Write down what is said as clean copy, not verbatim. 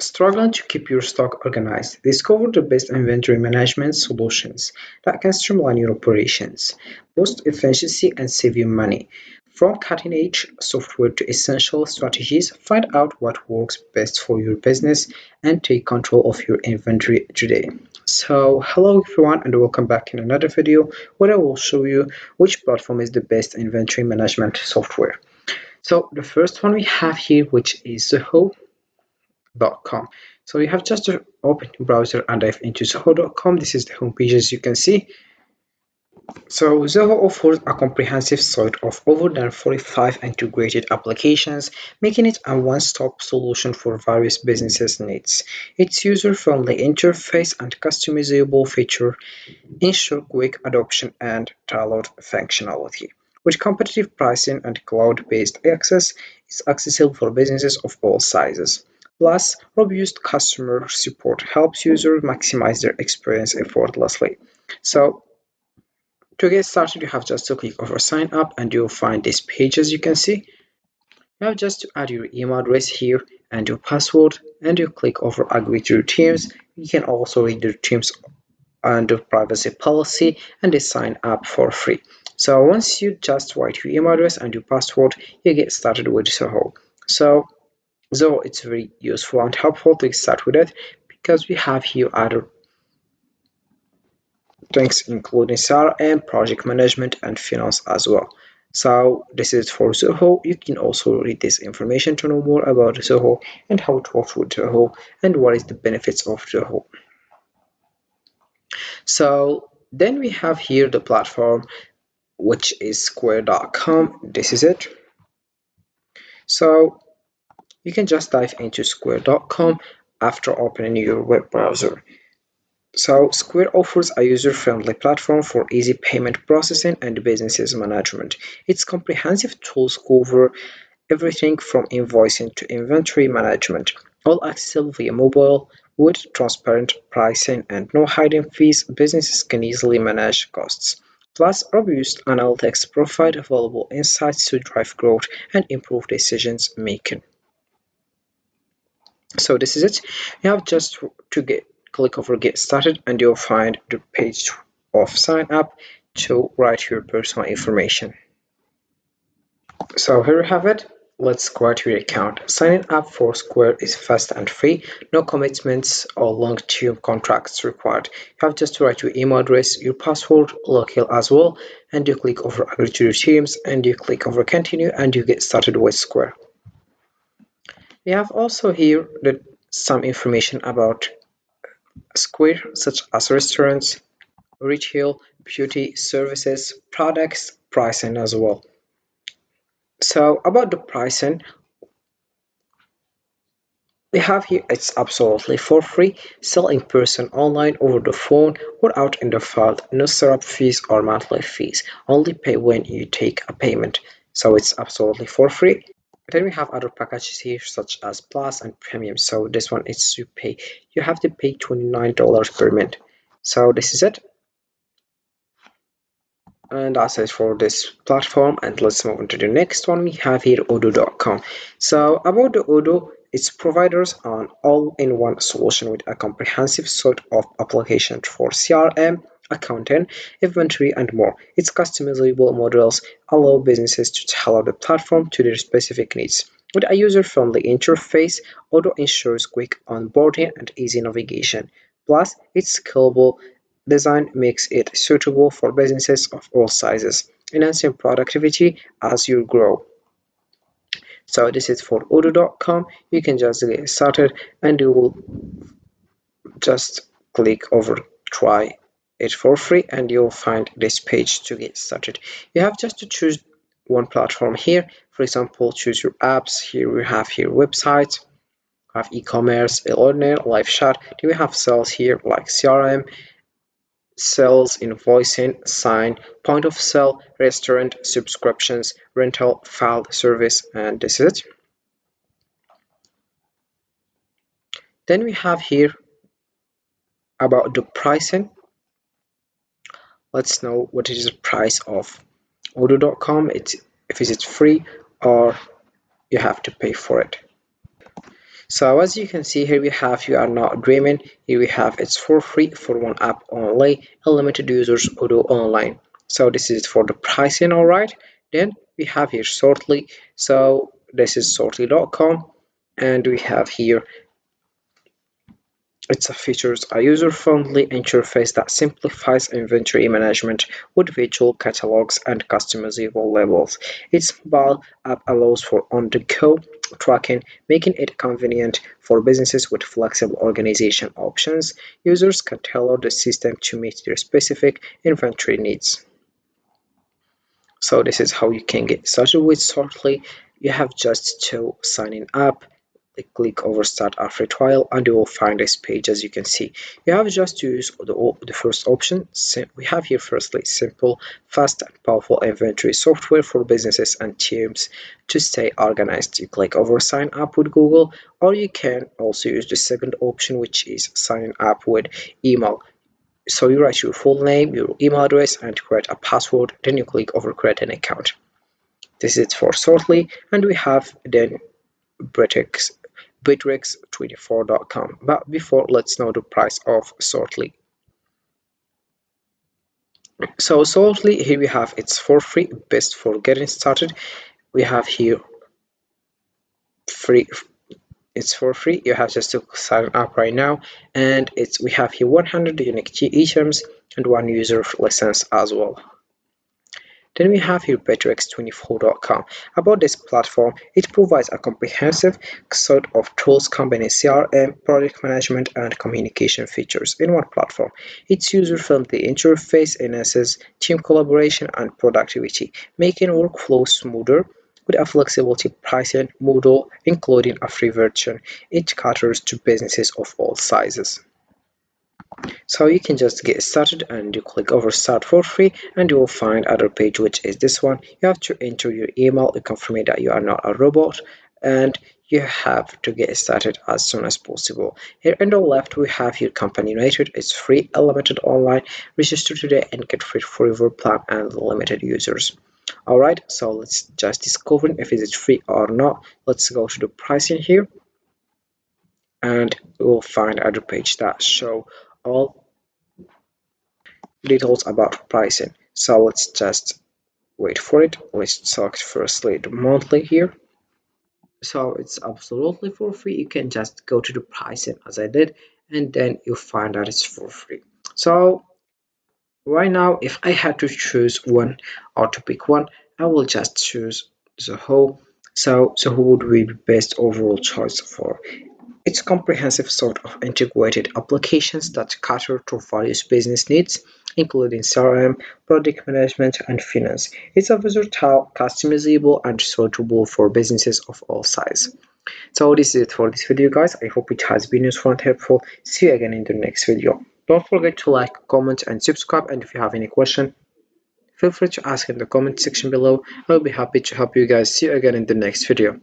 Struggling to keep your stock organized? Discover the best inventory management solutions that can streamline your operations, boost efficiency, and save you money. From cutting edge software to essential strategies, find out what works best for your business and take control of your inventory today. So, hello everyone, and welcome back in another video where I will show you which platform is the best inventory management software. So, the first one we have here, which is Zoho.com. So you have just to open your browser and dive into Zoho.com. This is the homepage as you can see. So Zoho offers a comprehensive suite of over than 45 integrated applications, making it a one-stop solution for various businesses needs. Its user-friendly interface and customizable feature ensure quick adoption and tailored functionality. With competitive pricing and cloud-based access, it's accessible for businesses of all sizes. Plus, robust customer support helps users maximize their experience effortlessly. So, to get started, you have just to click over sign up and you'll find this page as you can see. You have just to add your email address here and your password, and you click over agree to your terms. You can also read the terms and the privacy policy and they sign up for free. So once you just write your email address and your password, you get started with Zoho. So Zoho, it's very useful and helpful to start with it because we have here other things including CRM, project management, and finance as well. So this is for Zoho. You can also read this information to know more about Zoho and how to work with Zoho and what is the benefits of Zoho. So then we have here the platform which is square.com. This is it. So you can just dive into square.com after opening your web browser. So Square offers a user-friendly platform for easy payment processing and business management. Its comprehensive tools cover everything from invoicing to inventory management, all accessible via mobile. With transparent pricing and no hidden fees, businesses can easily manage costs. Plus, robust analytics provide valuable insights to drive growth and improve decisions making. So this is it. You have just to click over get started and you'll find the page of sign up to write your personal information. So here you have it. Let's create your account. Signing up for Square is fast and free. No commitments or long-term contracts required. You have just to write your email address, your password, local as well, and you click over agree to your terms and you click over continue and you get started with Square. We have also here some information about Square, such as restaurants, retail, beauty, services, products, pricing as well. So about the pricing, we have here it's absolutely for free, sell in person, online, over the phone, or out in the field, no setup fees or monthly fees, only pay when you take a payment. So it's absolutely for free. Then we have other packages here such as plus and premium. So this one is you have to pay $29 per month. So this is it. And that's it for this platform, and let's move on to the next one. We have here Odoo.com. So about the Odoo, its providers an all-in-one solution with a comprehensive suite of applications for CRM, accounting, inventory, and more. Its customizable models allow businesses to tailor the platform to their specific needs. With a user-friendly interface, Odoo ensures quick onboarding and easy navigation. Plus, its scalable design makes it suitable for businesses of all sizes, enhancing productivity as you grow. So this is for Odoo.com. You can just get started and you will just click over try it for free and you'll find this page to get started. You have just to choose one platform here. For example, choose your apps. Here we have here websites, have e-commerce, e-learning, live chat. Do we have sales here like CRM, sales, invoicing, sign, point of sale, restaurant, subscriptions, rental, file service, and this is it. Then we have here about the pricing. Let's know what is the price of Odoo.com. If it's free or you have to pay for it. So as you can see here, we have You Are Not Dreaming. Here we have it's for free for one app only, unlimited users auto online. So this is for the pricing, all right. Then we have here Sortly. So this is sortly.com, and we have here it features a user-friendly interface that simplifies inventory management with visual catalogs and customizable labels. Its mobile app allows for on-the-go tracking, making it convenient for businesses with flexible organization options. Users can tailor the system to meet their specific inventory needs. So this is how you can get started with Sortly. You have just to sign in up, click over start a free trial, and you will find this page. As you can see, you have just to use the first option. We have here firstly simple, fast and powerful inventory software for businesses and teams to stay organized. You click over sign up with Google, or you can also use the second option, which is signing up with email. So you write your full name, your email address, and create a password. Then you click over create an account. This is for Sortly, and we have then Bittrex24.com. But before, let's know the price of Sortly. So Sortly, here we have it's for free, best for getting started. We have here free. It's for free. You have just to sign up right now, and we have here 100 unique items and one user license as well. Then we have here betterx24.com. About this platform, it provides a comprehensive set of tools combining CRM, project management, and communication features in one platform. Its user-friendly interface enhances team collaboration and productivity, making workflow smoother. With a flexibility pricing model, including a free version, it caters to businesses of all sizes. So you can just get started and you click over start for free, and you will find other page, which is this one. You have to enter your email to confirm that you are not a robot, and you have to get started as soon as possible. Here on the left we have your company united. It's free, unlimited online. Register today and get free forever plan and limited users. Alright, so let's just discover if it is free or not. Let's go to the pricing here, and we'll find other page that show all details about pricing. So let's just wait for it. Let's select firstly the monthly here. So it's absolutely for free. You can just go to the pricing as I did, and then you find that it's for free. So right now, if I had to choose one or to pick one, I will just choose Zoho. So Zoho would be the best overall choice for its comprehensive set of integrated applications that cater to various business needs, including CRM, product management, and finance. It's a versatile, customizable, and suitable for businesses of all sizes. So this is it for this video, guys. I hope it has been useful and helpful. See you again in the next video. Don't forget to like, comment, and subscribe. And if you have any question, feel free to ask in the comment section below. I'll be happy to help you guys. See you again in the next video.